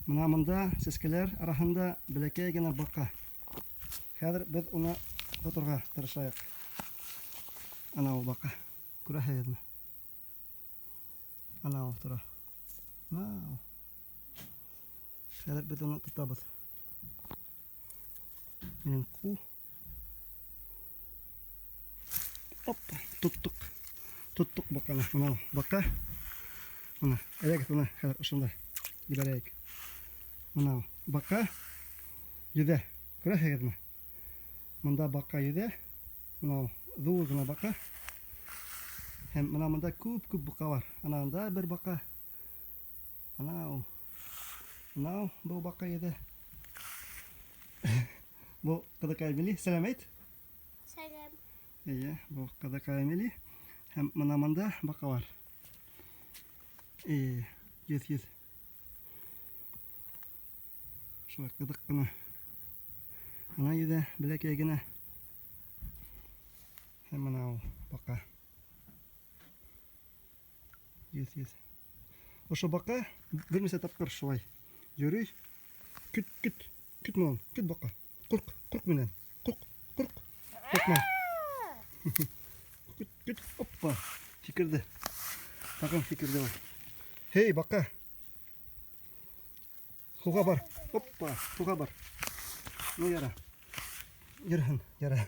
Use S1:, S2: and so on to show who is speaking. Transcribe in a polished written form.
S1: Мына монда сескелер арасында бәләкәй генә бака. Хәзер без уны тотырга тырышайык. Ана ул бака. Күрәһегезме? Ана ул тора. Ана. Хәзер без уны тотабыз. Минем ку. Опа, туттук. Туттук баканы. Мына бака. Мына, әйгез уны хәзер ошонда ибәрәйек. Мына бака йөҙә. Күрәһегеҙме? Монда бака йөҙә. Мына ҙур гына бака. Һәм мына монда күп бака бар. Ананда бер бака. Ана ул. Мына бу бака йөҙә. Бу ҡыҙыҡай Мили, сәләм әйт.
S2: Сәләм.
S1: Эйе, бу ҡыҙыҡай Мили. Һәм мына монда бака бар. Йөҙ. Шулай ҡыҙыҡ ҡына. Ана йөҙә, бәләкәй генә. Һәм мына ул бака. Йөҙ. Ошо бака бер нисә тапҡыр шулай йөрөй. Көт менән, көт бака. Ҡурҡ менән. Ҡурҡма. Көт. Опа. Һикерҙе. Тағын һикерҙе ул. Хей, бака. Һуға бар. Опа, һуға бар. Ну, яра. Йөрһөн, яра.